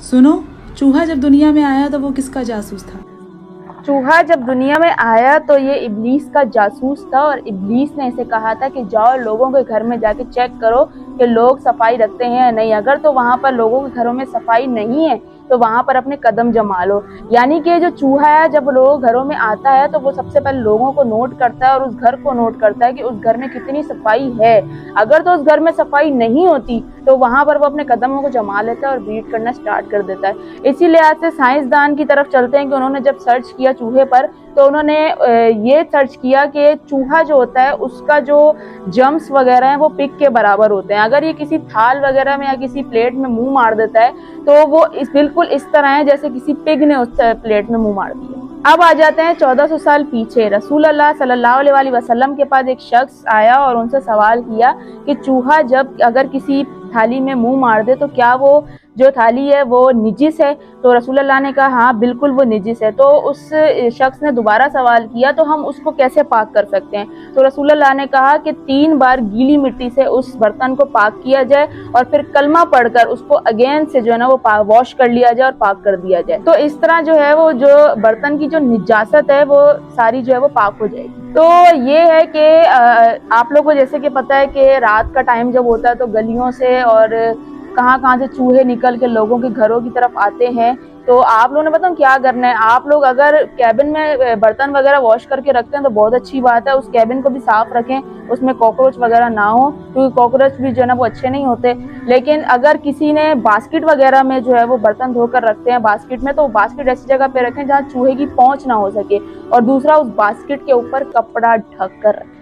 सुनो, चूहा जब दुनिया में आया तो वो किसका जासूस था? चूहा जब दुनिया में आया तो ये इब्लीस का जासूस था और इब्लीस ने इसे कहा था कि जाओ लोगों के घर में जाके चेक करो कि लोग सफाई रखते हैं या नहीं। अगर तो वहां पर लोगों के घरों में सफाई नहीं है तो वहां पर अपने कदम जमा लो। यानी कि जो चूहा है जब लोग घरों में आता है तो वो सबसे पहले लोगों को नोट करता है और उस घर को नोट करता है कि उस घर में कितनी सफाई है। अगर तो उस घर में सफाई नहीं होती तो वहां पर वो अपने कदमों को जमा लेता है और ब्रीड करना स्टार्ट कर देता है। इसी लिहाज से साइंसदान की तरफ चलते हैं कि उन्होंने जब सर्च किया चूहे पर तो उन्होंने ये सर्च किया कि चूहा जो होता है उसका जो जम्स वगैरह हैं वो पिग के बराबर होते हैं। अगर ये किसी थाल वगैरह में या किसी प्लेट में मुंह मार देता है तो वो बिल्कुल इस तरह है जैसे किसी पिग ने उस प्लेट में मुंह मार दिया। अब आ जाते हैं 1400 साल पीछे। रसूल अल्लाह सल्लल्लाहु अलैहि वसल्लम के पास एक शख्स आया और उनसे सवाल किया कि चूहा जब अगर किसी थाली में मुंह मार दे तो क्या वो जो थाली है वो निजिस है? तो रसूल अल्लाह ने कहा हाँ बिल्कुल वो निजिस है। तो उस शख्स ने दोबारा सवाल किया तो हम उसको कैसे पाक कर सकते हैं? तो रसूल अल्लाह ने कहा कि 3 बार गीली मिट्टी से उस बर्तन को पाक किया जाए और फिर कलमा पढ़कर उसको अगेन से जो है ना वो वॉश कर लिया जाए और पाक कर दिया जाए। तो इस तरह जो है वो जो बर्तन की जो निजासत है वो सारी जो है वो पाक हो जाएगी। तो ये है कि आप लोगों को जैसे कि पता है कि रात का टाइम जब होता है तो गलियों से और कहाँ से चूहे निकल के लोगों के घरों की तरफ आते हैं। तो आप लोगों ने बताओ क्या करना है। आप लोग अगर कैबिन में बर्तन वगैरह वॉश करके रखते हैं तो बहुत अच्छी बात है, उस कैबिन को भी साफ रखें, उसमें कॉकरोच वगैरह ना हो क्योंकि कॉकरोच भी जो है ना वो अच्छे नहीं होते। लेकिन अगर किसी ने बास्केट वगैरह में जो है वो बर्तन धोकर रखते हैं बास्केट में, तो बास्केट ऐसी जगह पे रखें जहाँ चूहे की पहुंच ना हो सके और दूसरा उस बास्केट के ऊपर कपड़ा ढक कर रखें।